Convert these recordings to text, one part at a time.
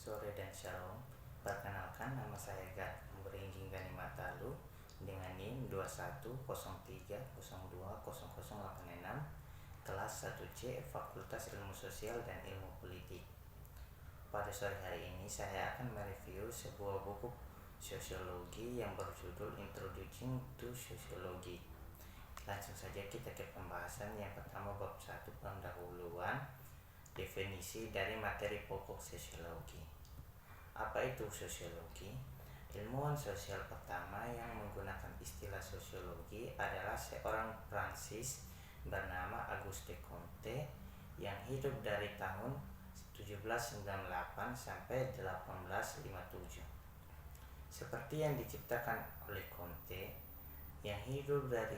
Sore dan shalom. Perkenalkan, nama saya Beringing Ganimatalo dengan NIM 2103020086, kelas 1C, Fakultas Ilmu Sosial dan Ilmu Politik. Pada sore hari ini saya akan mereview sebuah buku sosiologi yang berjudul Introducing to Sociology. Langsung saja kita ke pembahasan. Yang pertama, bab 1, pendahuluan, definisi dari materi pokok sosiologi. Apa itu sosiologi? Ilmuwan sosial pertama yang menggunakan istilah sosiologi adalah seorang Prancis bernama Auguste Comte yang hidup dari tahun 1798 sampai 1857. Seperti yang diciptakan oleh Comte yang hidup dari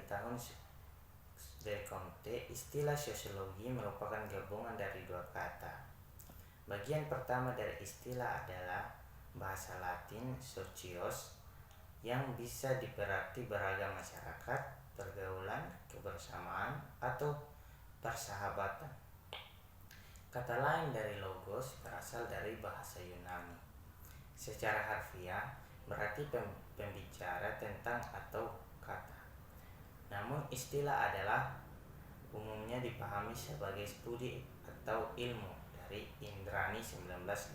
Comte, istilah sosiologi merupakan gabungan dari dua kata. Bagian pertama dari istilah adalah bahasa Latin socios yang bisa diberarti beragam masyarakat, pergaulan, kebersamaan, atau persahabatan. Kata lain dari logos berasal dari bahasa Yunani. Secara harfiah berarti pembicara tentang atau kata. Namun istilah adalah umumnya dipahami sebagai studi atau ilmu dari Indrani 1998.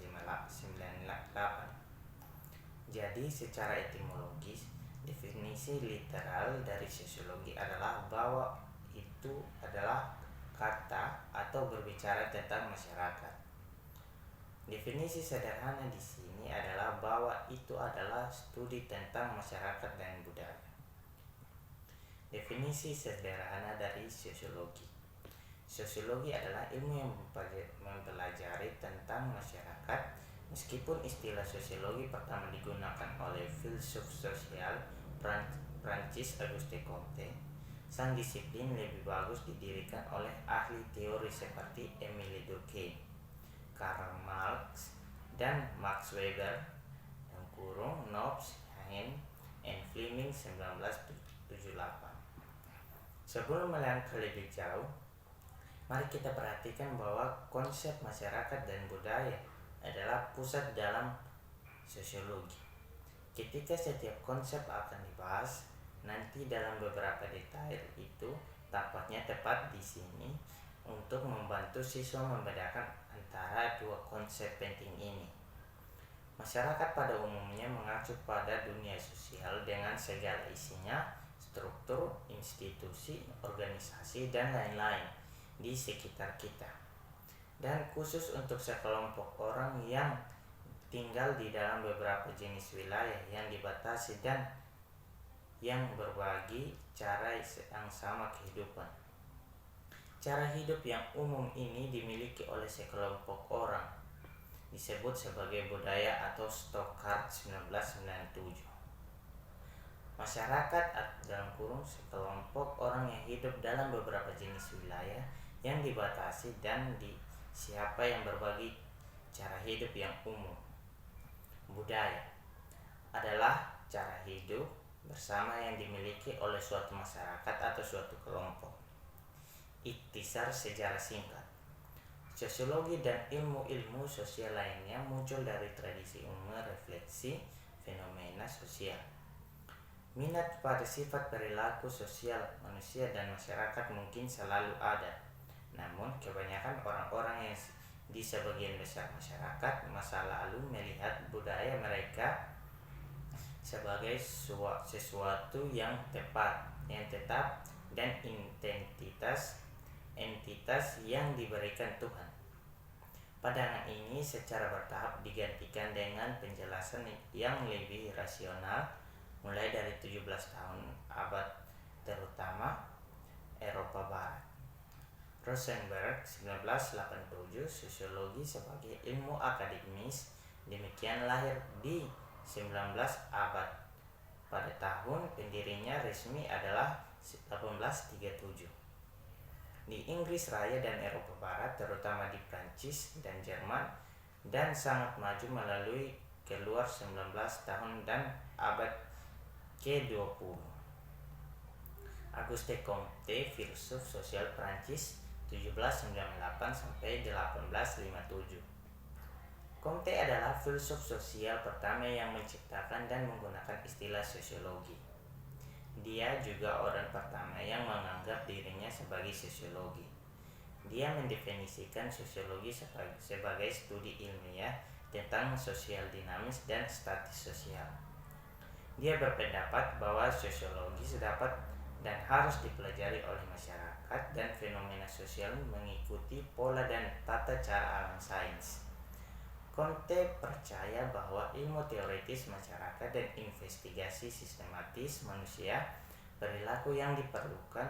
Jadi secara etimologis, definisi literal dari sosiologi adalah bahwa itu adalah kata atau berbicara tentang masyarakat. Definisi sederhana di sini adalah bahwa itu adalah studi tentang masyarakat dan budaya. Definisi sederhana dari sosiologi. Sosiologi adalah ilmu yang mempelajari tentang masyarakat. Meskipun istilah sosiologi pertama digunakan oleh filsuf sosial Prancis Auguste Comte, sang disiplin lebih bagus didirikan oleh ahli teori seperti Émile Durkheim, Karl Marx, dan Max Weber (Nobs, Hein, and Fleming 1978). Sebelum melangkah lebih jauh, mari kita perhatikan bahwa konsep masyarakat dan budaya adalah pusat dalam sosiologi. Ketika setiap konsep akan dibahas nanti dalam beberapa detail, itu tampaknya tepat di sini untuk membantu siswa membedakan antara dua konsep penting ini. Masyarakat pada umumnya mengacu pada dunia sosial dengan segala isinya, struktur, institusi, organisasi, dan lain-lain di sekitar kita. Dan khusus untuk sekelompok orang yang tinggal di dalam beberapa jenis wilayah yang dibatasi dan yang berbagi cara yang sama kehidupan. Cara hidup yang umum ini dimiliki oleh sekelompok orang, disebut sebagai budaya atau Stockard 1997. Masyarakat dalam kurung sekelompok orang yang hidup dalam beberapa jenis wilayah yang dibatasi dan siapa yang berbagi cara hidup yang umum. Budaya adalah cara hidup bersama yang dimiliki oleh suatu masyarakat atau suatu kelompok. Ikhtisar sejarah singkat. Sosiologi dan ilmu-ilmu sosial lainnya muncul dari tradisi umum refleksi fenomena sosial. Minat pada sifat perilaku sosial manusia dan masyarakat mungkin selalu ada. Namun kebanyakan orang-orang yang di sebagian besar masyarakat masa lalu melihat budaya mereka sebagai sesuatu yang tetap dan entitas yang diberikan Tuhan. Pandangan ini secara bertahap digantikan dengan penjelasan yang lebih rasional mulai dari 17 tahun abad terutama Eropa Barat. Rosenberg 1987, sosiologi sebagai ilmu akademis demikian lahir di 19 abad. Pada tahun pendirinya resmi adalah 1837. Di Inggris Raya dan Eropa Barat, terutama di Prancis dan Jerman, dan sangat maju melalui keluar 19 tahun dan abad ke-20. Auguste Comte, filsuf sosial Prancis 1798 sampai 1857. Comte adalah filsuf sosial pertama yang menciptakan dan menggunakan istilah sosiologi. Dia juga orang pertama yang menganggap dirinya sebagai sosiologi. Dia mendefinisikan sosiologi sebagai studi ilmiah tentang sosial dinamis dan statis sosial. Dia berpendapat bahwa sosiologi dapat dan harus dipelajari oleh masyarakat dan fenomena sosial mengikuti pola dan tata cara alam sains. Comte percaya bahwa ilmu teoritis masyarakat dan investigasi sistematis manusia perilaku yang diperlukan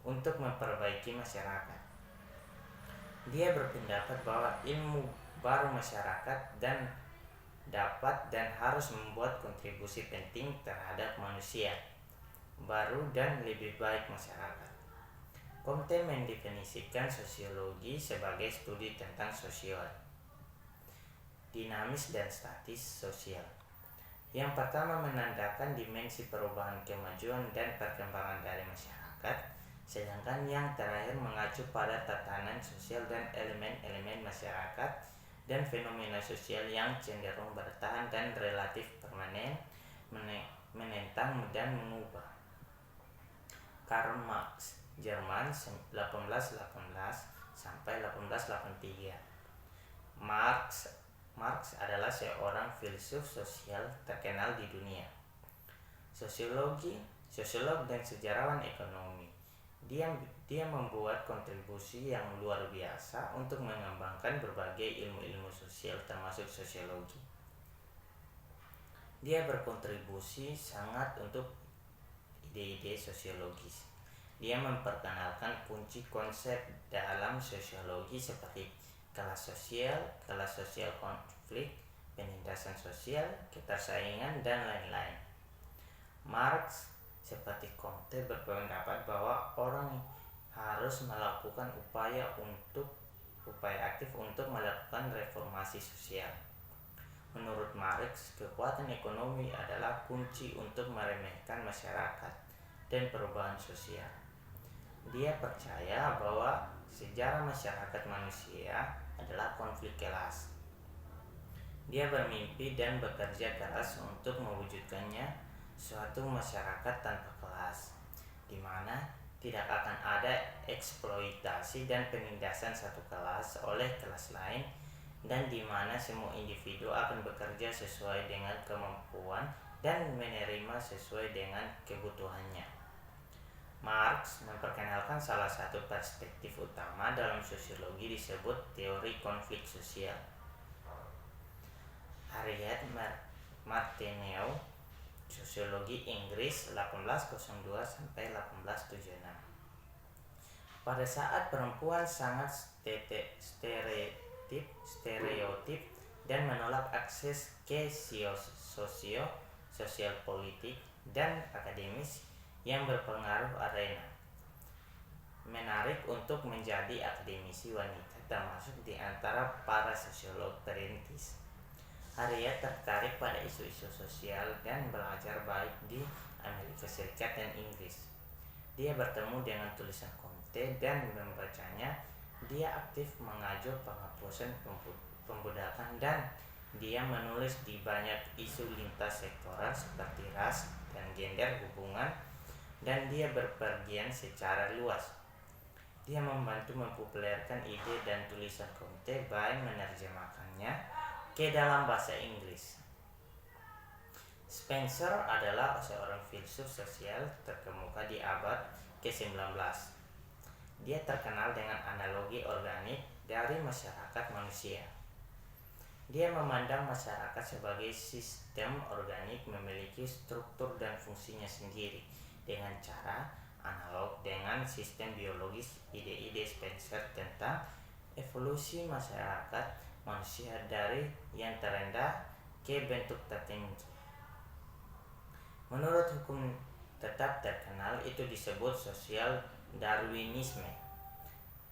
untuk memperbaiki masyarakat. Dia berpendapat bahwa ilmu baru masyarakat dan dapat dan harus membuat kontribusi penting terhadap manusia baru dan lebih baik masyarakat. Comte mendefinisikan sosiologi sebagai studi tentang sosial, dinamis dan statis sosial. Yang pertama menandakan dimensi perubahan, kemajuan dan perkembangan dari masyarakat, sedangkan yang terakhir mengacu pada tatanan sosial dan elemen-elemen masyarakat dan fenomena sosial yang cenderung bertahan dan relatif permanen, menentang dan mengubah. Karl Marx, Jerman 1818 sampai 1883. Marx adalah seorang filsuf sosial terkenal di dunia, sosiolog dan sejarawan ekonomi. Dia membuat kontribusi yang luar biasa untuk mengembangkan berbagai ilmu-ilmu sosial termasuk sosiologi. Dia berkontribusi sangat untuk ide-ide sosiologis. Dia memperkenalkan kunci konsep dalam sosiologi seperti kelas sosial konflik, penindasan sosial, ketersaingan, dan lain-lain. Marx seperti Comte berpendapat bahwa orang harus melakukan upaya aktif untuk melakukan reformasi sosial. Menurut Marx, kekuatan ekonomi adalah kunci untuk meremehkan masyarakat dan perubahan sosial. Dia percaya bahwa sejarah masyarakat manusia adalah konflik kelas. Dia bermimpi dan bekerja keras untuk mewujudkannya suatu masyarakat tanpa kelas, di mana tidak akan ada eksploitasi dan penindasan satu kelas oleh kelas lain, dan di mana semua individu akan bekerja sesuai dengan kemampuan dan menerima sesuai dengan kebutuhannya. Marx memperkenalkan salah satu perspektif utama dalam sosiologi disebut teori konflik sosial. Harriet Martineau, Sosiologi Inggris 1802 sampai 1876. Pada saat perempuan sangat stereotip dan menolak akses ke sosial politik dan akademis yang berpengaruh arena, menarik untuk menjadi akademisi wanita termasuk di antara para sosiolog perintis. Harriet tertarik pada isu-isu sosial dan belajar baik di Amerika Serikat dan Inggris. Dia bertemu dengan tulisan Comte dan membacanya. Dia aktif mengajak penghapusan pembudakan dan dia menulis di banyak isu lintas sektoral seperti ras dan gender hubungan, dan dia berpergian secara luas. Dia membantu mempopulerkan ide dan tulisan Comte baik menerjemahkannya ke dalam bahasa Inggris. Spencer adalah seorang filsuf sosial terkemuka di abad ke-19. Dia terkenal dengan analogi organik dari masyarakat manusia. Dia memandang masyarakat sebagai sistem organik memiliki struktur dan fungsinya sendiri dengan cara analog dengan sistem biologis. Ide-ide Spencer tentang evolusi masyarakat manusia dari yang terendah ke bentuk tertentu, menurut hukum tetap terkenal itu disebut sosial Darwinisme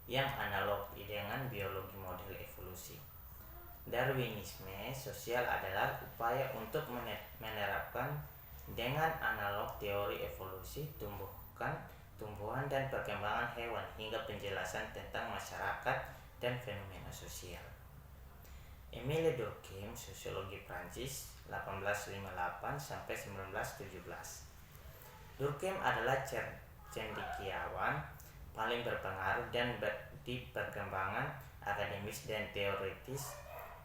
yang analog dengan biologi model evolusi. Darwinisme sosial adalah upaya untuk menerapkan dengan analog teori evolusi tumbuhan dan perkembangan hewan hingga penjelasan tentang masyarakat dan fenomena sosial. Émile Durkheim, sosiologi Prancis 1858 sampai 1917. Durkheim adalah cendekiawan paling berpengaruh dan di perkembangan akademis dan teoritis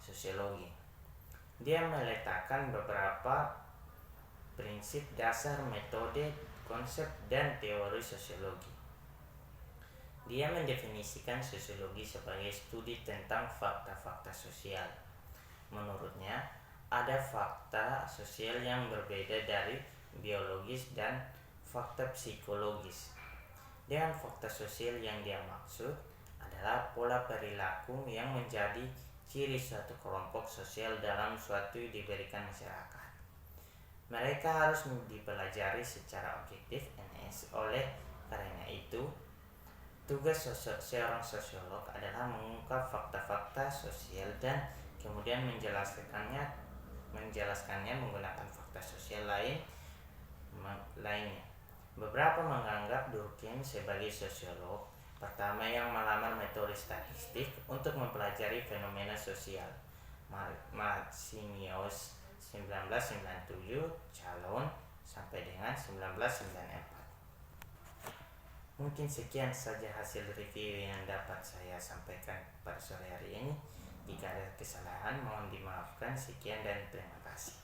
sosiologi. Dia meletakkan beberapa prinsip dasar metode, konsep, dan teori sosiologi. Dia mendefinisikan sosiologi sebagai studi tentang fakta-fakta sosial. Menurutnya, ada fakta sosial yang berbeda dari biologis dan fakta psikologis. Dengan fakta sosial yang dia maksud adalah pola perilaku yang menjadi ciri suatu kelompok sosial dalam suatu diberikan masyarakat. Mereka harus dipelajari secara objektif oleh karena itu, tugas seorang sosiolog adalah mengungkap fakta-fakta sosial dan kemudian menjelaskannya menggunakan fakta sosial lainnya. Beberapa menganggap Durkheim sebagai sosiolog pertama yang melamar metode statistik untuk mempelajari fenomena sosial. Massimius 1997 calon sampai dengan 1994. Mungkin sekian saja hasil review yang dapat saya sampaikan pada sore hari ini. Jika ada kesalahan mohon dimaafkan. Sekian dan terima kasih.